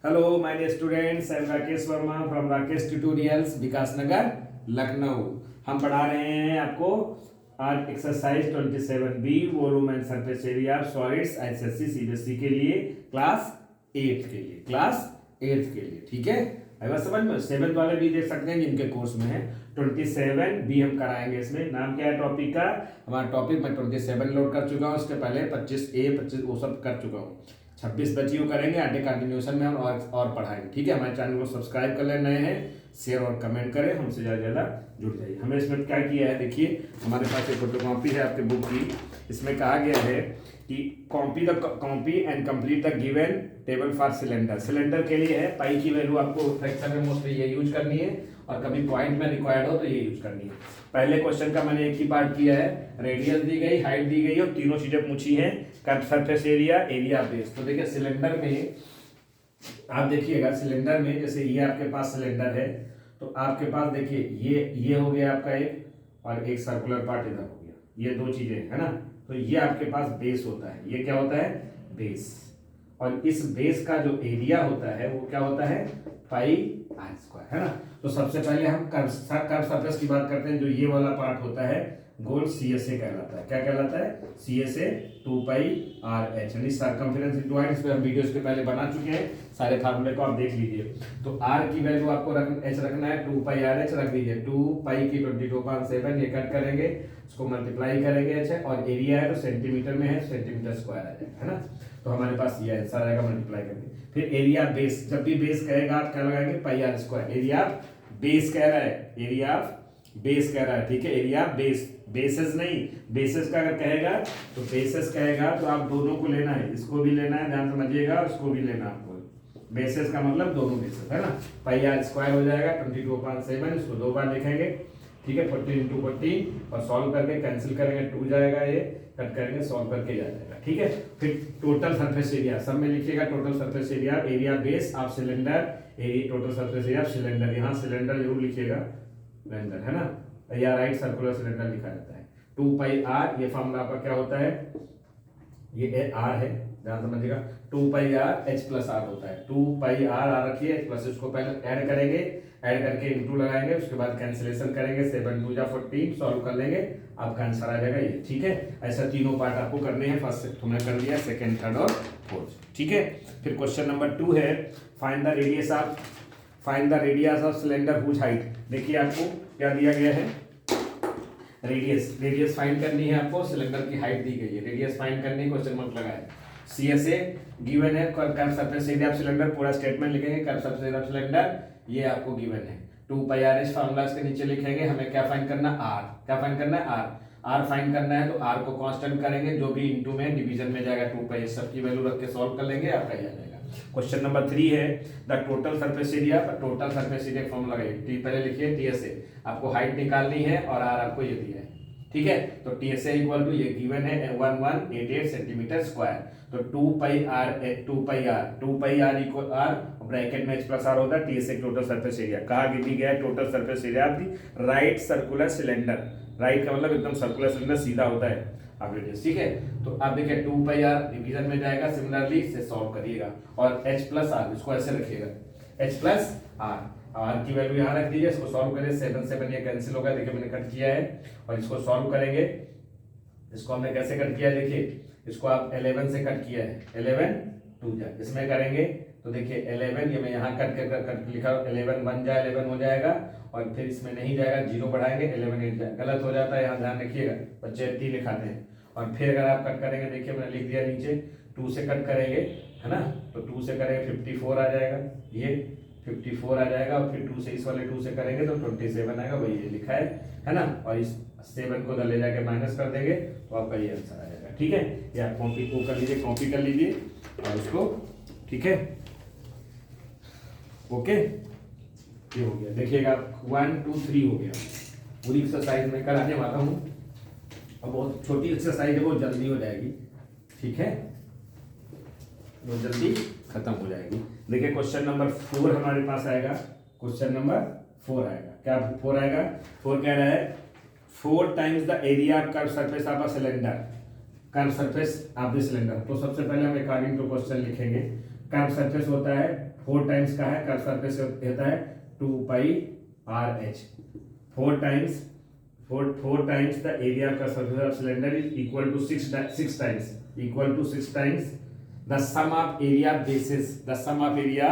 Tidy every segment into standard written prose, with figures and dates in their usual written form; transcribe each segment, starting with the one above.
Hello, my dear students. I am Rakesh Verma from Rakesh Tutorials, विकास नगर, लखनऊ। हम पढ़ा रहे हैं आपको आज exercise 27B volume and surface area of solids SSC CBSE के लिए क्लास 8 के लिए ठीक है। अगर समझ में 7 वाले भी देख सकते हैं जिनके कोर्स में है। 27B हम कराएंगे। इसमें नाम क्या है टॉपिक का? हमारा टॉपिक मैं 27 लोड कर चुका हूँ। उसके पहले 25A 25 वो सब कर चुका हूँ। 26 बच्चियों करेंगे। आगे कंटिन्यूशन में हम और पढ़ाएंगे। ठीक है, हमारे चैनल को सब्सक्राइब कर लेना है, शेयर और कमेंट करें, हमसे ज़्यादा ज़्यादा जुड़ जाइए। हमने इसमें क्या किया है, देखिए हमारे पास एक फोटोकॉपी है आपके बुक की। इसमें कहा गया है कि copy and complete the given table for cylinder. Cylinder के लिए है पाई की वैल्यू आपको फ्रैक्शन में मोस्टली ये यूज करनी है, और कभी पॉइंट में रिक्वायर्ड हो तो ये यूज करनी है। पहले क्वेश्चन का मैंने एक ही पार्ट किया है, रेडियस दी गई, हाइट दी गई और तीनों चीजें पूछी हैं, curve surface area, area base. तो देखिए सिलेंडर में आप देखिएगा, सिलेंडर में जैसे ये आपके पास सिलेंडर है, तो आपके पास देखिए ये हो गया आपका एक, और एक सर्कुलर पार्ट इधर हो गया, ये दो चीजें है ना। तो ये आपके पास बेस होता है, ये क्या होता है? बेस। और इस बेस का जो एरिया होता है वो क्या होता है? पाई आर स्क्वायर, है ना। तो सबसे पहले हम कर्व सरफेस की बात करते हैं। जो ये वाला पार्ट होता है गोल CSA कहलाता है। क्या कहलाता है? CSA 2 पाई आर एच, यानी सर्कमफेरेंस इनटू हाइट। इस पे हम वीडियोस के पहले बना चुके हैं, सारे फार्मूले को आप देख लीजिए। तो आर की वैल्यू आपको एच रखना है, 2 पाई आर एच रख दीजिए। 2 पाई की 22.7 ये कट करेंगे, इसको मल्टीप्लाई करेंगे एच है, और एरिया है तो सेंटीमीटर में है, सेंटीमीटर स्क्वायर आ जाएगा, है ना। तो हमारे पास ये आंसर आएगा मल्टीप्लाई करके। फिर एरिया बेस, जब भी बेस कहेगा आप क्या लगाएंगे? पाई आर स्क्वायर। एरिया बेस कह रहा है, एरिया बेस कह रहा है, ठीक है। एरिया बेस, बेसिस नहीं, बेसिस का अगर कहेगा तो बेसिस कहेगा तो आप दोनों को लेना है, इसको भी लेना है, ध्यान समझिएगा, और इसको भी लेना आपको। बेसिस का मतलब दोनों बेसिस, है ना। पाई आर स्क्वायर हो जाएगा 22.7, इसको दो बार लिखेंगे, ठीक है। 40 × 40 और सॉल्व करके कैंसिल करेंगे, 2 जाएगा, ये कट करेंगे, सॉल्व करके आ जाएगा, ठीक है। फिर टोटल सरफेस एरिया सब में लिखिएगा, total surface area, area base of cylinder, area total surface area of cylinder. यहाँ सिलेंडर जरूर लिखिएगा, सिलेंडर, है ना, या राइट सर्कुलर सिलेंडर लिखा जाता है। 2 पाई आर, ये फॉर्मूला आपका क्या होता है? ये आर है, ध्यान समझिएगा। 2 pi R H plus R होता है। 2 पाई आर रखिए, एच प्लस, इसको पहले ऐड करेंगे, ऐड करके इंटू लगाएंगे, उसके बाद कैंसिलेशन करेंगे, 7 2 जा 14, सॉल्व कर लेंगे, आपका आंसर आ जाएगा ये, ठीक है। ऐसा तीनों पार्ट आपको करने हैं। फर्स्ट तुमने कर दिया, सेकंड, थर्ड और फोर्थ, ठीक है। फिर क्वेश्चन नंबर 2 है, find the radius of cylinder whose height. देखिए आपको क्या दिया गया है? रेडियस फाइंड करनी है आपको, सिलेंडर की हाइट दी गई है, रेडियस फाइंड करनी है, क्वेश्चन मार्क लगाए। CSA गिवन है, curve surface area of cylinder, पूरा स्टेटमेंट लिखेंगे, curve surface area of cylinder ये आपको गिवन है। 2 पाई आर एच फार्मूला इसके नीचे लिखेंगे। हमें क्या फाइंड करना? आर। क्या फाइंड करना है? आर फाइंड करना है, तो आर को कांस्टेंट करेंगे, जो भी इनटू में डिवीजन में जाएगा 2 पाई, सबकी वैल्यू रख के सॉल्व कर लेंगे, आपका ये आ जाएगा। क्वेश्चन नंबर 3 है, the total surface area. Total surface area formula लगाइए, पहले लिखिए TSA, आपको हाइट निकालनी है, और आर आपको ये दिया है, ठीक है। तो TSA इक्वल टू ये गिवन है 1188 सेंटीमीटर स्क्वायर। तो 2 pi are equal are, bracket में H प्लस आर होता है, TSA टोटल सरफेस एरिया। कहा दी गया है total surface area of the right circular cylinder. Right का मतलब एकदम सर्कुलर सिलेंडर सीधा होता है, आप रेडियस, ठीक है। तो आप देखिए 2 पाई आर डिवीजन में जाएगा, सिमिलरली इसे सॉल्व करिएगा, और H प्लस आर इसको ऐसे रखिएगा, H प्लस आर की वैल्यू यहाँ रख दीजिए, इसको सॉल्व करें, 7 7 ये कैंसिल होगा, देखिए मैंने कट किया है, और इसको सॉल्व करेंगे। इसको हमने कैसे कट किया है? देखिए इसको आप 11 से कट किया है, 11 2 जा, इसमें करेंगे तो देखिए 11, ये मैं यहाँ कट लिखा, 11 1 जा 11 हो जाएगा, और फिर इसमें नहीं जाएगा, 0 बढ़ाएंगे, 11 8 जाएगा, गलत हो जाता है, यहाँ ध्यान रखिएगा, बच्चे 3 लिखाते हैं। और फिर अगर आप कट करेंगे, देखिए मैंने लिख दिया नीचे, 2 से कट करेंगे, है ना, तो 2 से करेंगे 54 आ जाएगा, ये 54 आ जाएगा, और फिर 2 से, इस वाले 2 से करेंगे तो 27 आएगा, वही ये लिखा है ना। और इस 7 को उधर ले जाके माइनस कर देंगे, तो आपका ये आंसर आ जाएगा, ठीक है। ये आप कॉपी को कर लीजिए, कॉपी कर लीजिए, और उसको, ठीक है, ओके, ये हो गया। देखिएगा 1 2 3 हो गया। पूरी एक्सरसाइज में कराने वाला हूँ, और बहुत छोटी एक्सरसाइज है, वो जल्दी हो जाएगी, ठीक है, वो जल्दी खत्म हो जाएगी। देखिए क्वेश्चन नंबर 4 हमारे पास आएगा, क्वेश्चन नंबर 4 आएगा, क्या 4 आएगा? 4 कह रहा है 4 times the area of curve surface of a cylinder, curve surface of the cylinder. तो सबसे पहले हम अकॉर्डिंग टू क्वेश्चन लिखेंगे, कर्व सरफेस होता है 4 टाइम्स का है, कर्व सरफेस होता है 2 pi R H. 4 times the area का surface of cylinder is equal to 6 times the sum of area bases. The sum of area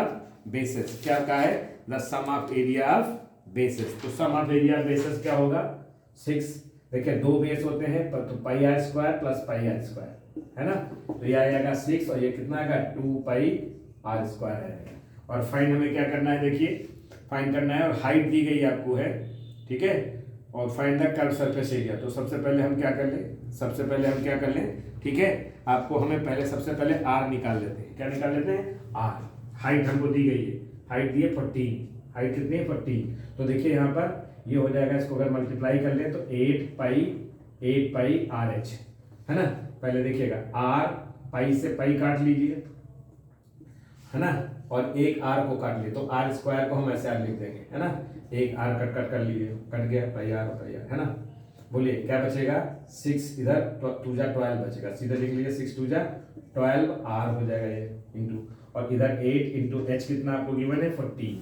bases क्या कहा है? The sum of area of bases. तो sum of area bases क्या होगा? 6। देखिए 2 base होते हैं तो pi R square plus pi R square है ना, तो ये आएगा 6 और ये कितना आएगा 2 पाई आर स्क्वायर आएगा। और फाइंड हमें क्या करना है? देखिए फाइंड करना है और हाइट दी गई आपको है, ठीक है, और find the curve surface area. तो सबसे पहले हम क्या कर लें, ठीक है, आपको हमें पहले सबसे पहले आर निकाल लेते हैं। क्या निकाल लेते हैं? आर। हाइट हमको दी गई है, हाइट दी है 14। हाइट कितनी है? 14। तो देखिए यहाँ पर ये हो जाएगा, इसको अगर मल्टीप्लाई कर ले तो 8 पाई आर एच है ना। पहले देखिएगा आर, पाई से पाई काट लीजिए है ना, और एक आर को काट लिए तो आर स्क्वायर को हम ऐसे आर लिख देंगे है ना। एक आर कट कर लीजिए, कट गया, पाई आर है ना। बोलिए क्या बचेगा? 6 इधर 2 जा 12 बचेगा, सीधा लिख लीजिए 6 2 जा 12 आर हो जाएगा ये इंटू, और इधर 8 इंटू एच कितना आपको गिवन है? 14।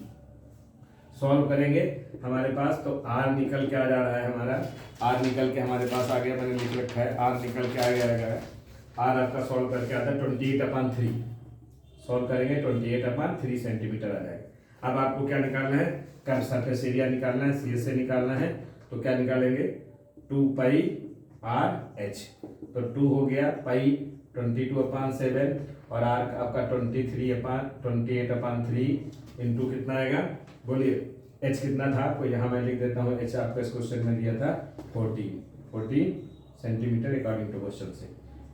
सॉल्व करेंगे हमारे पास तो आर निकल के आ जा रहा है हमारा, आर निकल के हमारे पास आ गया, मैंने लिख रखा है आर निकल के आ गया। आर आपका सॉल्व करके आता है 28/3। सॉल्व करेंगे 28/3 सेंटीमीटर आ जाएगा। अब आपको क्या निकालना है? कर्व सरफेस एरिया निकालना है, सी से निकालना है। तो क्या निकालेंगे? 2 पाई आर एच। तो 2 हो गया पाई 22/7 और आर आपका 28/3 इंटू कितना आएगा? बोलिए एच कितना था आपको? यहाँ मैं लिख देता हूँ, एच आपको इस क्वेश्चन में दिया था 14 सेंटीमीटर अकॉर्डिंग टू क्वेश्चन से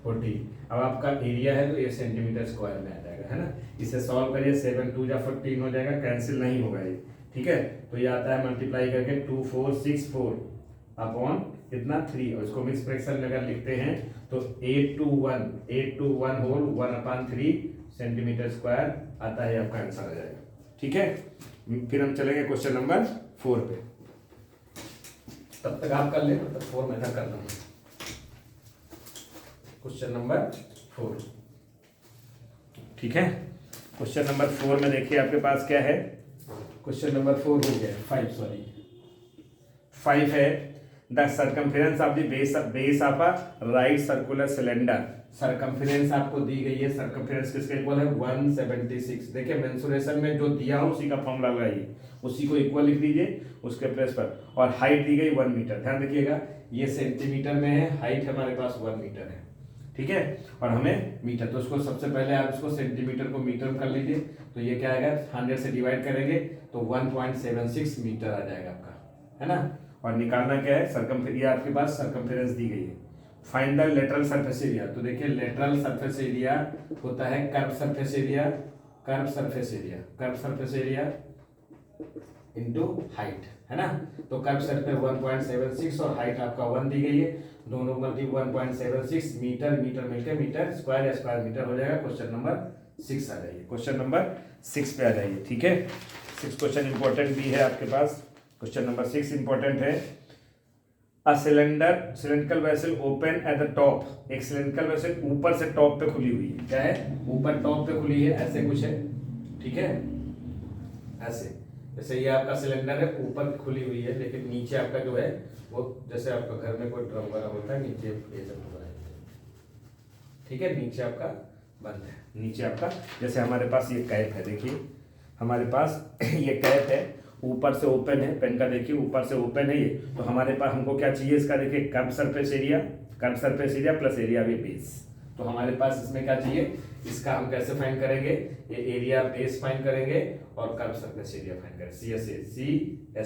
14। अब आपका एरिया है तो ये सेंटीमीटर स्क्वायर में आ जाएगा है ना। इसे सॉल्व करिए, 7 2 जा 14 हो जाएगा, कैंसिल नहीं होगा ये, ठीक है। तो ये आता है मल्टीप्लाई करके 2464 अपॉन कितना 3, और इसको मिक्स फ्रैक्शन में अगर लिखते हैं तो 8 to 1 होल 1/3 सेंटीमीटर स्क्वायर आता है, आपका आंसर आ जाएगा, ठीक है। फिर हम चलेंगे क्वेश्चन नंबर 4 पे। तब तक आप कर ले, तब 4 मैं कर लूँ। क्वेश्चन नंबर 4, ठीक है। क्वेश्चन नंबर 4 में देखिए आपके पास क्या है? क्वेश्चन नंबर 4 हो गया 5 है। The circumference of the base of a right circular cylinder. Circumference आपको दी गई है, सर्कमफेरेंस किसका इक्वल है? 176। देखिए मेंसुरेशन में जो दिया हो उसी का फॉर्मूला लगाइए, उसी को इक्वल लिख दीजिए उसके प्लेस पर। और हाइट दी गई 1 मीटर, ध्यान रखिएगा ये सेंटीमीटर में है, हाइट हमारे पास 1 मीटर है, ठीक है, और हमें मीटर। तो उसको सबसे पहले आप इसको सेंटीमीटर को मीटर में कर लीजिए, तो ये क्या आएगा? 100 से डिवाइड करेंगे तो 1.76 मीटर आ जाएगा आपका, है ना। और निकालना क्या है? सर्कमफेरेंस आपके पास सर्कमफेरेंस दी गई है। Find the lateral surface area. तो देखिए लेटरल सरफेस एरिया होता है curve surface area into height, है ना। तो कर्व सरफेस 1.76 और हाइट आपका 1 दी गई है, दोनों मल्टी 1.76 मीटर मिलकर मीटर स्क्वायर या स्क्वायर मीटर हो जाएगा। क्वेश्चन नंबर 6 आ जाइए, क्वेश्चन नंबर 6 पे आ जाइए, ठीक है। 6 क्वेश्चन इंपॉर्टेंट भी है आपके पास। क्वेश्चन नंबर 6 इंपॉर्टेंट है। A cylindrical vessel open at the top. एक सिलेंड्रिकल वेसल ऊपर से टॉप पे खुली हुई है, क्या है? ऊपर टॉप पे खुली है, ऐसे कुछ है, ठीक है, ऐसे। जैसे ये आपका सिलेंडर है, ऊपर खुली हुई है, लेकिन नीचे आपका जो है वो जैसे आपका घर में कोई ड्रम वगैरह होता है, नीचे ये सब होता है, ठीक है, नीचे आपका बंद है। नीचे आपका जैसे हमारे पास ये कैप है, देखिए हमारे पास ये कैप है, ऊपर से ओपन है, पेन का देखिए ऊपर से ओपन है ये। तो हमारे पास हमको क्या चाहिए? इसका देखिए curve surface area plus area भी बेस। तो हमारे पास इसमें क्या चाहिए? इसका हम कैसे फाइंड करेंगे? ये एरिया बेस फाइंड करेंगे और कर्व सरफेस एरिया फाइंड करेंगे। सी एस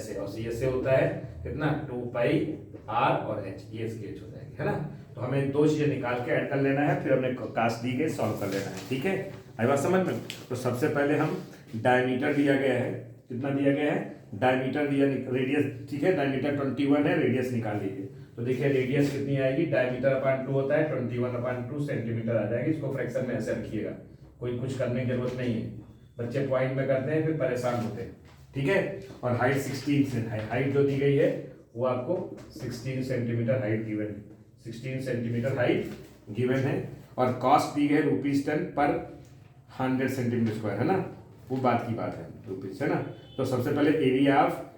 ए और सी एस ए होता है कितना? 2 पाई आर और एच, ये इसकी एच हो जाएगी, है ना। तो हमें दो चीजें निकाल के ऐड कर लेना है, फिर हमने कास्ट दी गई सॉल्व कर लेना है, ठीक है। आई बात समझ में? तो सबसे पहले हम डायमीटर दिया गया है, कितना दिया गया है? डायमीटर दिया, रेडियस, ठीक है, डायमीटर 21 है, रेडियस निकाल लीजिए। तो देखिए रेडियस कितनी आएगी? डायमीटर अपॉन 2 होता है, 21/2 सेंटीमीटर आ जाएगी। इसको फ्रैक्शन में ऐसे रखिएगा, कोई कुछ करने की जरूरत नहीं है, बच्चे पॉइंट में करते हैं फिर परेशान होते हैं, ठीक है। और हाइट 16 से हाइट जो दी गई है वो आपको 16 सेंटीमीटर हाइट गिवन है, 16 सेंटीमीटर हाइट गिवन है। और कॉस्ट दी गई है ₹10 पर 100 सेंटीमीटर स्क्वायर, है ना। वो बात की बात है रुपीज, है ना। तो सबसे पहले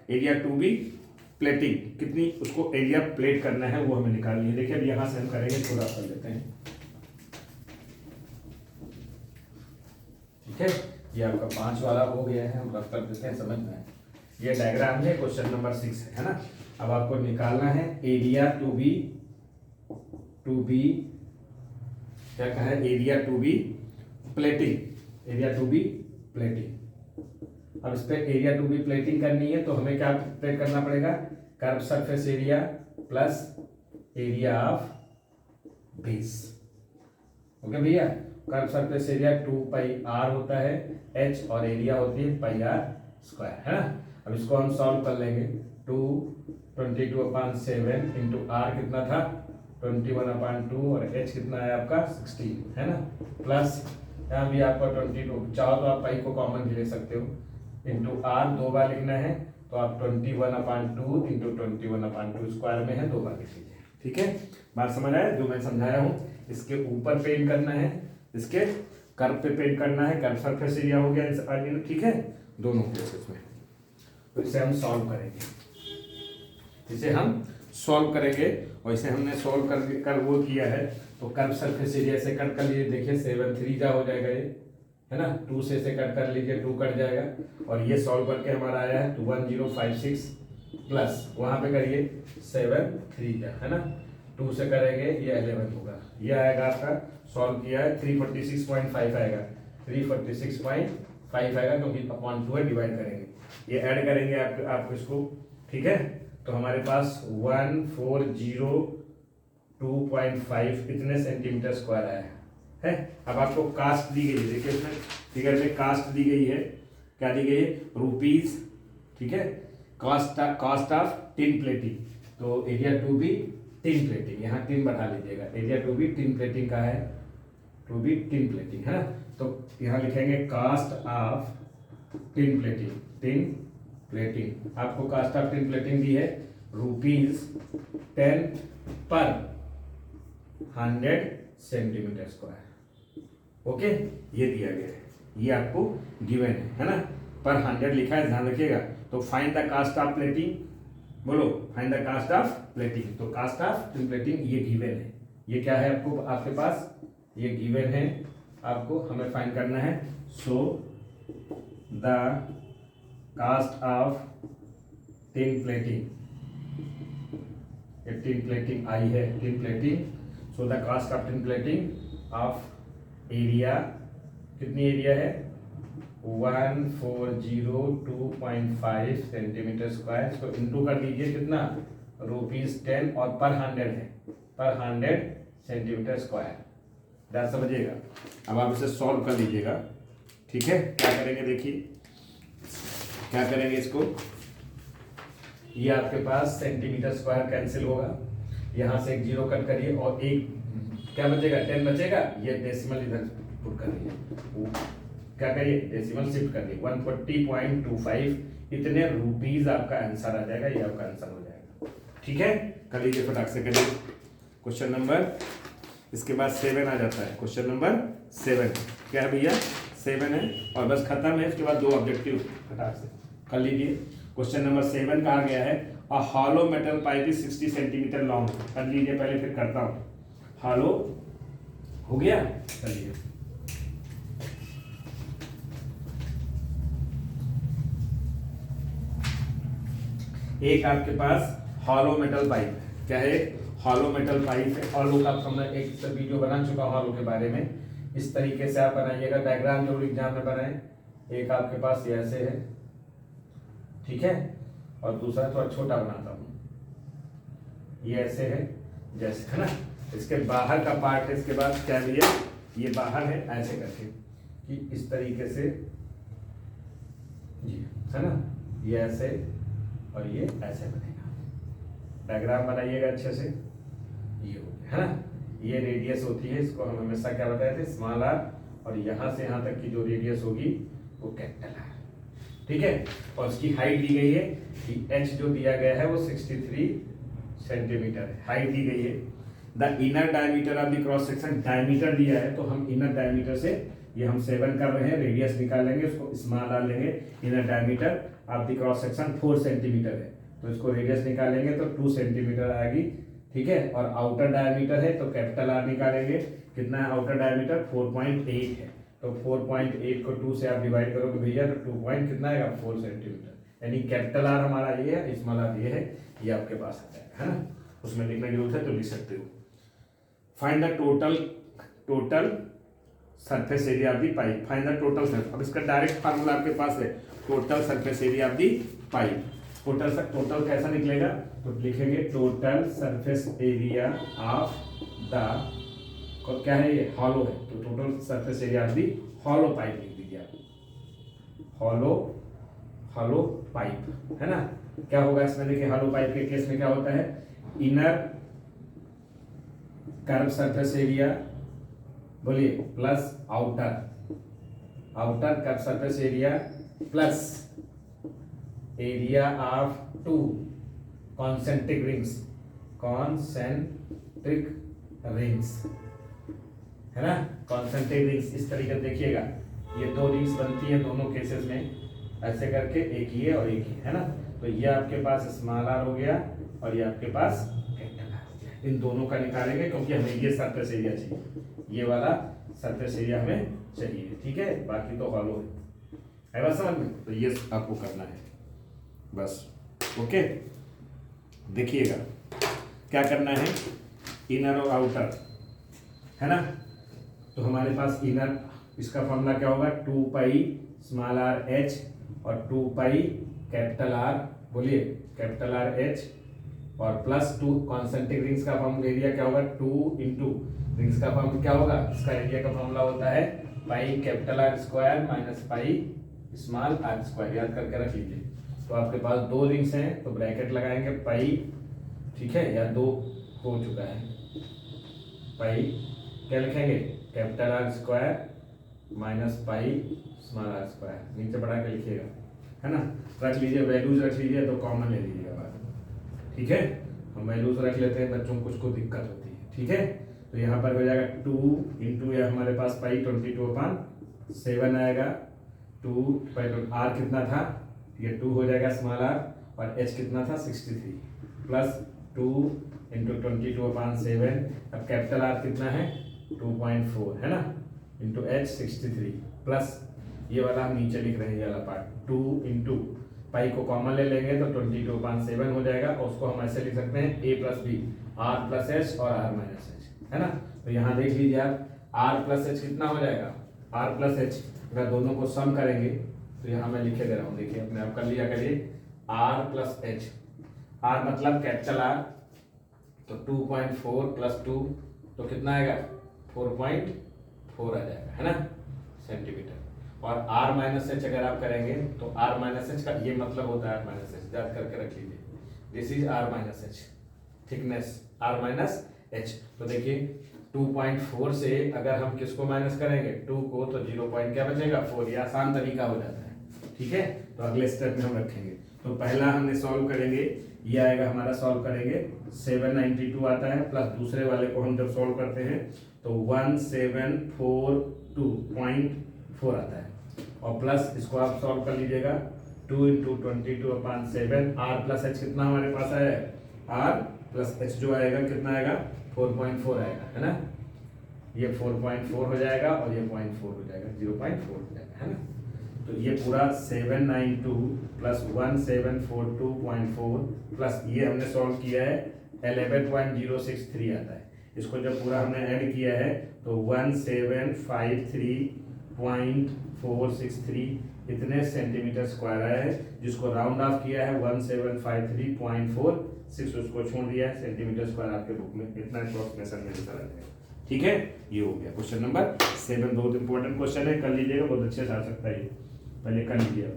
एरिया टू बी प्लेटिंग कितनी, उसको एरिया प्लेट करना है वो हमें निकालनी है। देखिए अब यहाँ से हम करेंगे, थोड़ा कर लेते हैं, ठीक है। ये आपका 5 वाला हो गया है, हम रफ कर देते हैं, समझ में। ये डायग्राम है, क्वेश्चन नंबर 6 है ना। अब आपको निकालना है एरिया टू बी क्या कहा है, एरिया टू बी प्लेटिंग। अब इस पे एरिया टू बी प्लेटिंग करनी है तो हमें क्या प्लेट करना पड़ेगा, curve surface area plus area of base. Okay भैया, curve surface area 2 pi R होता है एच और एरिया होती है पाई आर स्क्वायर, है ना। अब इसको हम सॉल्व कर लेंगे। 22/7 इंटू आर कितना था 21/2 और एच कितना है आपका 16, है ना। प्लस यहाँ भी आपका 22, चाहो तो आप पाई को कॉमन भी ले सकते हो, इंटू आर 2 बार लिखना है तो आप 21/2 इंटू 21/2 स्क्वायर में है, 2 बार लिख लीजिए, ठीक है। बात समझ आया जो मैं समझाया हूँ। इसके ऊपर पेंट करना है, इसके कर्व पे पेंट करना है, कर्व सरफेस एरिया हो गया, ठीक है, दोनों केसेस में। तो इसे हम सॉल्व करेंगे, और इसे हमने सॉल्व कर वो किया है तो कर्व सरफेस एरिया से कट कर लीजिए। देखिए 7 3 जा हो जाएगा ये, है ना। 2 से कट कर लीजिए, 2 कट जाएगा, और ये सॉल्व करके हमारा आया है 1056 प्लस वहाँ पे करिए 7 3 जा, है ना। 2 से करेंगे ये 11 होगा, ये आएगा आपका सॉल्व किया है 346.5 आएगा, 346.5 आएगा क्योंकि अपॉन 2 है, डिवाइड करेंगे, ये ऐड करेंगे आप इसको, ठीक है। तो हमारे पास 1402.5 इतने सेंटीमीटर स्क्वायर आया है। अब आपको कास्ट दी गई है, देखिए इसमें फिगर में कास्ट दी गई है, क्या दी गई है, रुपीज, ठीक है। कॉस्ट ऑफ टिन प्लेटिंग, तो area to be tin plating, यहाँ 3 बता लीजिएगा, area to be tin plating का है, टू बी टिन प्लेटिंग, है ना। तो यहाँ लिखेंगे कास्ट ऑफ टिन प्लेटिंग, आपको कास्ट ऑफ टिन प्लेटिंग दी है ₹10 पर 100 सेंटीमीटर स्क्वायर। ओके, ये दिया गया है, ये आपको गिवन है ना। पर 100 लिखा है, ध्यान रखिएगा। तो find the cost of plating, बोलो find the cost of plating. तो कास्ट ऑफ टिन प्लेटिंग ये गिवन है, ये क्या है आपको, आपके पास ये गिवन है, आपको हमें फाइंड करना है। So the cost of tin plating, tin plating आई है, tin plating. So the cost of tin plating of area, कितनी एरिया है 1402.5 सेंटीमीटर स्क्वायर। इसको इंटू कर लीजिए, कितना ₹10 और पर 100 है, पर 100 सेंटीमीटर स्क्वायर, ध्यान समझिएगा। अब आप इसे सॉल्व कर लीजिएगा, ठीक है। क्या करेंगे, देखिए क्या करेंगे इसको, ये आपके पास सेंटीमीटर स्क्वायर कैंसिल होगा, यहाँ से एक 0 कट करिए और एक क्या बचेगा 10 बचेगा, ये डेसिमल इधर पुट करिए, क्या करिए डेसिमल शिफ्ट करिए 140.25, इतने रुपीज आपका आंसर आ जाएगा, ये आपका आंसर हो जाएगा, ठीक है। कर लीजिए फटाक से करिए क्वेश्चन नंबर, इसके बाद 7 आ जाता है, क्वेश्चन नंबर 7 क्या है भैया 7 है, और बस खत्म है। इसके बाद 2 ऑब्जेक्टिव फटाक से कर लीजिए। क्वेश्चन नंबर 7 कहा गया है a hollow metal pipe is 60 centimetre long. कर लीजिए पहले, फिर करता हूँ। हॉलो हो गया, कर लीजिए। एक आपके पास हॉलो मेटल पाइप है, क्या है हॉलो मेटल पाइप है। हॉलो का हमने एक वीडियो बना चुका हॉलो के बारे में, इस तरीके से आप बनाइएगा, डायग्राम जरूर एग्जाम में बनाएं। एक आपके पास ये ऐसे है, ठीक है, और दूसरा थोड़ा छोटा बनाता हूँ, ये ऐसे है जैसे, है ना। इसके बाहर का पार्ट है, इसके बाद क्या भैया ये बाहर है, ऐसे करके कि इस तरीके से जी, है ना, ये ऐसे और ये ऐसे बनेगा। डायग्राम बनाइएगा अच्छे से, ये हो गया, है ना। ये रेडियस होती है, इसको हम हमेशा क्या बताए थे स्मॉल आर, और यहाँ से यहाँ तक की जो रेडियस होगी वो कैपिटल आर, ठीक है। और उसकी हाइट दी गई है कि h जो दिया गया है वो 63 सेंटीमीटर है, हाइट दी गई है। The inner diameter of the cross section, diameter दिया है तो हम इनर डायमीटर से ये हम 7 कर रहे हैं, रेडियस निकालेंगे, उसको स्मॉल आर लेंगे, inner diameter of the cross section 4 centimetre है, तो इसको रेडियस निकालेंगे तो 2 सेंटीमीटर आएगी, ठीक है। और आउटर डायमीटर है तो कैपिटल आर निकालेंगे, कितना है आउटर डायमीटर 4.8 है, तो 4.8 को 2 से आप डिवाइड करोगे भैया तो 2 पॉइंट कितना आएगा 4 सेंटीमीटर, यानी कैपिटल आर हमारा ये है, स्मॉल आर ये है, ये आपके पास आ जाएगा, है ना। उसमें लिखने की जरूरत है तो लिख सकते हो। Find the total surface area of the pipe, find the total surface. अब इसका डायरेक्ट फार्मूला आपके पास है, total surface area of the pipe. Total कैसा निकलेगा, तो लिखेंगे total surface area of the, क्या है ये हॉलो है, तो total surface area of the hollow pipe लिख दीजिए आप, हॉलो पाइप, है ना। क्या होगा इसमें, देखिए हॉलो पाइप के केस में क्या होता है, इनर कर्व सरफेस एरिया बोलिए plus outer curve surface area plus area of 2 concentric rings, है ना। कॉन्सेंट्रिक रिंग्स इस तरीके देखिएगा, ये 2 रिंग्स बनती है दोनों केसेस में, ऐसे करके एक ये और एक ये, है ना। तो ये आपके पास स्मॉल आर हो गया और ये आपके पास कैपिटल आर, इन दोनों का निकालेंगे क्योंकि हमें ये सरफेस एरिया चाहिए, ये वाला सरफेस एरिया हमें चाहिए, ठीक है। बाकी तो हॉलो है बस समझ में, तो ये आपको करना है बस, ओके। देखिएगा क्या करना है, इनर और आउटर, है ना। तो हमारे पास इनर, इसका फॉर्मूला क्या होगा 2 पाई स्मॉल आर एच और 2 पाई कैपिटल आर, बोलिए कैपिटल आर एच और प्लस 2 कॉन्सेंट्रिक रिंग्स का फॉर्मूला एरिया क्या होगा 2 इंटू रिंग्स का फॉर्मूला क्या होगा, इसका एरिया का फॉर्मूला होता है pi capital R square minus pi small r square, याद करके रख लीजिए। तो आपके पास 2 रिंग्स हैं तो ब्रैकेट लगाएंगे पाई, ठीक है, या 2 हो चुका है, पाई क्या लिखेंगे capital R square minus pi small r square, नीचे बढ़ा के लिखिएगा, है ना। रख लीजिए, वैल्यूज रख लीजिए तो कॉमन ले लीजिएगा बाद, ठीक है। हम वैल्यूज रख लेते हैं, बच्चों को कुछ दिक्कत होती है, ठीक है। तो यहाँ पर हो जाएगा 2 इंटू या हमारे पास पाई 22/7 आएगा, 2 पाई आर कितना था, ये 2 हो जाएगा स्मॉल आर और एच कितना था 63 प्लस 2 इंटू 22/7, अब कैपिटल आर कितना है 2.4, है ना, इंटू एच 63 प्लस ये वाला हम नीचे लिख रहे हैं, ये वाला पार्ट 2 इंटू पाई को कॉमन ले लेंगे तो 22/7 हो जाएगा, और उसको हम ऐसे लिख सकते हैं a plus B, R plus H और आर माइनस एच, है ना। तो यहाँ देख लीजिए आप, आर प्लस एच कितना हो जाएगा, आर प्लस एच, अगर दोनों को सम करेंगे तो यहाँ मैं लिखे दे रहा हूँ, देखिए अपने आप कर लिया करिए, आर प्लस एच, आर मतलब कैपिटल आर, तो 2.4 प्लस 2 तो कितना आएगा 4.4 आ जाएगा, है ना, सेंटीमीटर। और आर माइनस एच अगर आप करेंगे तो आर माइनस एच का ये मतलब होता है आर माइनस एच, याद करके रख लीजिए, this is R minus H, thickness R minus H. तो देखिए 2.4 से अगर हम किसको माइनस करेंगे 2 को, तो 0 पॉइंट क्या बचेगा 4, ये आसान तरीका हो जाता है, ठीक है। तो अगले स्टेप में हम रखेंगे, तो पहला हमने सॉल्व करेंगे, ये आएगा हमारा, सॉल्व करेंगे 792 आता है, प्लस दूसरे वाले को हम जब सॉल्व करते हैं तो 1742.4 आता है, और प्लस इसको आप सॉल्व कर लीजिएगा 2 इंटू 22/7, आर प्लस एच कितना हमारे पास आया है, आर प्लस एच जो आएगा कितना आएगा 4.4 आएगा, है ना, ये 4.4 हो जाएगा और ये 0.4 हो जाएगा, 0.4 हो जाएगा, है ना। तो ये पूरा 792 प्लस 1742.4 प्लस ये हमने सॉल्व किया है 11.063 आता है, इसको जब पूरा हमने ऐड किया है तो 1753.463 इतने सेंटीमीटर स्क्वायर आया है, जिसको राउंड ऑफ किया है 1753.46, उसको छोड़ दिया है सेंटीमीटर स्क्वायर आपके बुक में, इतना अप्रोक्सीमेशन में चला जाएगा, ठीक है। ये हो गया क्वेश्चन नंबर 7, बहुत इंपॉर्टेंट क्वेश्चन है, कर लीजिएगा, बहुत अच्छे से आ सकता है, पहले कर लीजिए,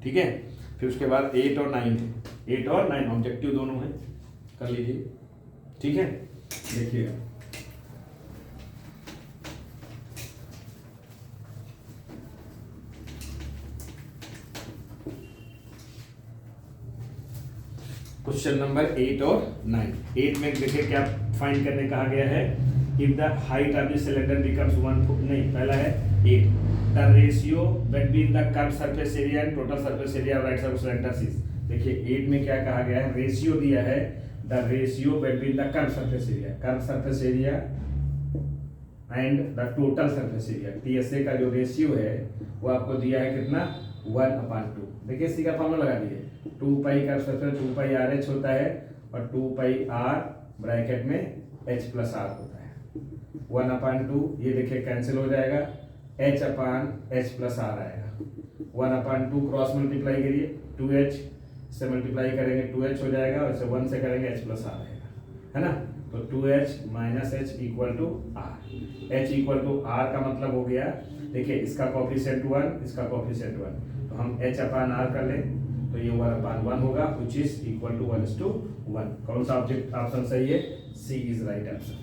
ठीक है। फिर उसके बाद 8 और 9 है, 8 और 9 ऑब्जेक्टिव दोनों है, कर लीजिए, ठीक है। देखिएगा क्वेश्चन नंबर 8 और 9, 8 में देखिए क्या फाइंड करने कहा गया है, if the height of the cylinder becomes 1/4, नहीं पहला है 8, the ratio between the curve surface area and total surface area right side of cylinder is, देखिए 8 में क्या कहा गया है, रेशियो दिया है the ratio between the curve surface area and the total surface area, TSA का जो रेशियो है वो आपको दिया है कितना 1/2। देखिए इसी का फॉर्मूला लगा दिए, 2 pi curve surface 2 pi R H होता है और 2 पाई आर ब्रैकेट में एच प्लस आर होता है, 1/2 ये देखिए कैंसिल हो जाएगा, H upon H plus R आएगा, 1/2 क्रॉस मल्टीप्लाई करिए 2h से मल्टीप्लाई करेंगे 2h हो जाएगा और इसे 1 से करेंगे h प्लस आर आएगा, है ना। तो 2h minus h equal to R, h equal to R का मतलब हो गया, देखिए इसका कोफिशिएंट 1 इसका कोफिशिएंट 1, तो हम h अपान आर कर लें तो ये 1/1 होगा विच इज इक्वल टू 1:1। कौन सा ऑब्जेक्ट ऑप्शन सही है, सी इज राइट आंसर।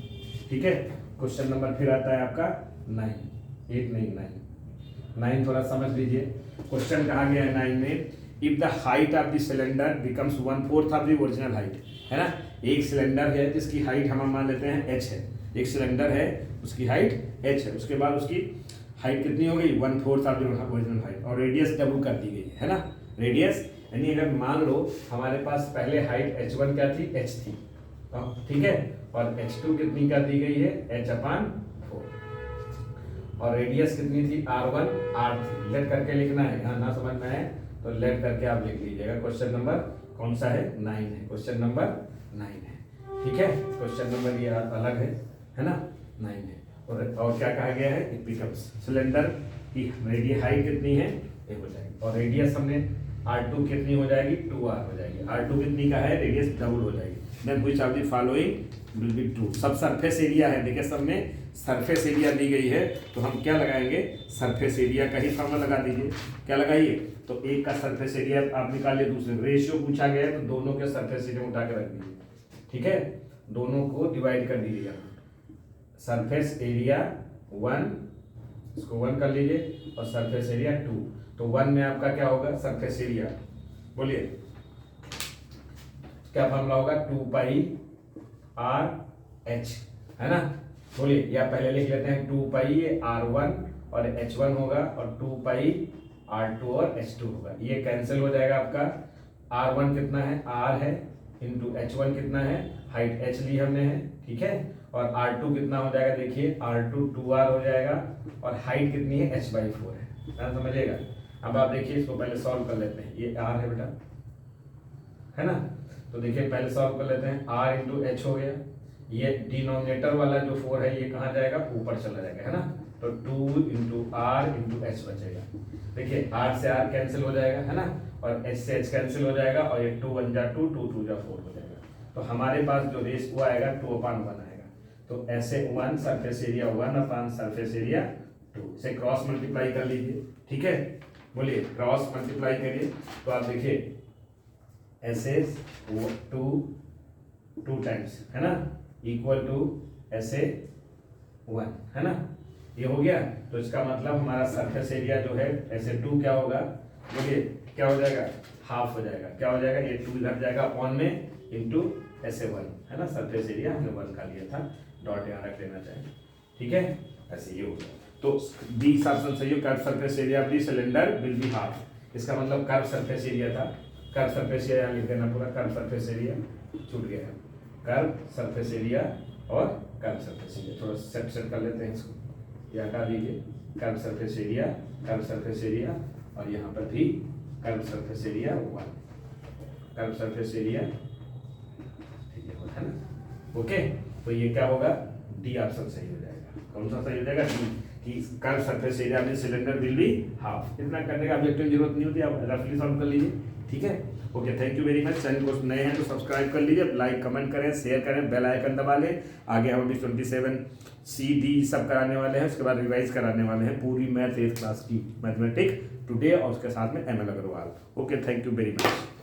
ठीक है, क्वेश्चन नंबर फिर आता है आपका 9, 8 नहीं 9 थोड़ा समझ लीजिए। क्वेश्चन कहा गया है 9 में, if the height of the cylinder becomes 1/4 of the original height, है ना। एक सिलेंडर है जिसकी हाइट हम मान लेते हैं h है, एक सिलेंडर है उसकी हाइट h है, उसके बाद उसकी हाइट कितनी हो गई 1/4 ऑफ द ओरिजिनल हाइट और रेडियस डबल कर दी गई है ना। रेडियस यानी अगर मान लो हमारे पास पहले हाइट h1 क्या थी, h थी, ठीक है, और h2 कितनी कर दी गई है h/4 और रेडियस कितनी थी r1 r थी। लेट करके लिखना है, यहाँ ना समझ में आए तो लेट करके आप लिख लीजिएगा। क्वेश्चन नंबर कौन सा है, 9 है, क्वेश्चन नंबर 9 है। ठीक है, क्वेश्चन नंबर ये अलग है ना, 9 है। और क्या कहा गया है, इट बिकम्स, सिलेंडर की रेडियस हाइट कितनी है ये हो जाएगी और रेडियस हमने r2 कितनी हो जाएगी 2r हो जाएगी, r2 कितनी का है, रेडियस डबल हो जाएगी। Then which of the following will be true, सब सरफेस एरिया है, देखिए सब में सरफेस एरिया दी गई है तो हम क्या लगाएंगे, सरफेस एरिया का ही फॉर्मूला लगा दीजिए। क्या लगाइए, तो एक का सरफेस एरिया आप निकालिए, दूसरे रेशियो पूछा गया है तो दोनों के सरफेस एरिया उठा के रख दीजिए। ठीक है, दोनों को डिवाइड कर दीजिए, सरफेस एरिया 1 इसको 1 कर लीजिए और सरफेस एरिया 2, तो 1 में आपका क्या होगा, सरफेस एरिया, बोलिए क्या फॉर्मूला होगा, 2 पाई आर एच, है ना। बोलिए, या पहले लिख लेते हैं 2 पाई r1 और h1 होगा और 2 पाई r2 और h2 होगा, ये कैंसिल हो जाएगा आपका। r1 कितना है, r है, इंटू h1 कितना है, हाइट h ली हमने है, ठीक है, और r2 कितना हो जाएगा, देखिए r2 2r हो जाएगा और हाइट कितनी है h/4 है, समझिएगा। अब आप देखिए इसको पहले सॉल्व कर लेते हैं, ये r है बेटा, है ना, तो देखिए पहले सॉल्व कर लेते हैं, r इंटू एच हो गया, ये डिनोमिनेटर वाला जो 4 है ये कहाँ जाएगा, ऊपर चला जाएगा, है ना, तो 2 इंटू आर इंटू एच बचेगा। देखिए r से r कैंसिल हो जाएगा, है ना, और h से h कैंसिल हो जाएगा और ये 2 1 जा 2 2 2 जा 4 हो जाएगा। तो हमारे पास जो रेशियो आएगा 2/1 आएगा, तो ऐसे 1 सरफेस एरिया 1 सरफेस एरिया 2, इसे क्रॉस मल्टीप्लाई कर लीजिए। ठीक है, बोलिए क्रॉस मल्टीप्लाई करिए, तो आप देखिए ऐसे 2 टाइम्स, है ना, इक्वल टू ऐसे 1, है ना, ये हो गया। तो इसका मतलब हमारा सरफेस एरिया जो है ऐसे 2 क्या होगा, बोलिए क्या हो जाएगा, हाफ हो जाएगा, क्या हो जाएगा, ये 2 इधर जाएगा अपॉन में इंटू ऐसे 1, है ना, सरफेस एरिया हमने 1 का लिया था, डॉट यहाँ रख लेना चाहिए। ठीक है, ऐसे ये हो गया, तो डी ऑप्शन सही हो, curve surface area of the cylinder will be half, इसका मतलब कर्व सरफेस एरिया था, कर्व सरफेस एरिया लिख देना पूरा, कर्व सरफेस एरिया छूट गया है, कर्व सरफेस एरिया और कर्व सरफेस एरिया थोड़ा सेट कर लेते हैं इसको, ये हटा दीजिए, कर्व सरफेस एरिया और यहाँ पर भी curve surface area 1, curve surface area, ठीक है ना। ओके, तो ये क्या होगा, डी ऑप्शन सही हो जाएगा। कौन सा सही हो जाएगा, डी, कि कर्व सरफेस एरिया में सिलेंडर विल बी हाफ। इतना करने का ऑब्जेक्टिव की जरूरत नहीं होती, आप रफली सॉल्व कर लीजिए। ठीक है, okay, thank you very much. Channel को नए हैं तो सब्सक्राइब कर लीजिए, लाइक कमेंट करें, शेयर करें, बेल आइकन दबा लें। आगे हम अभी 27 CD सब कराने वाले हैं, उसके बाद रिवाइज कराने वाले हैं पूरी मैथ 8th क्लास की मैथमेटिक्स टुडे और उसके साथ में ML Agarwal. Okay, thank you very much.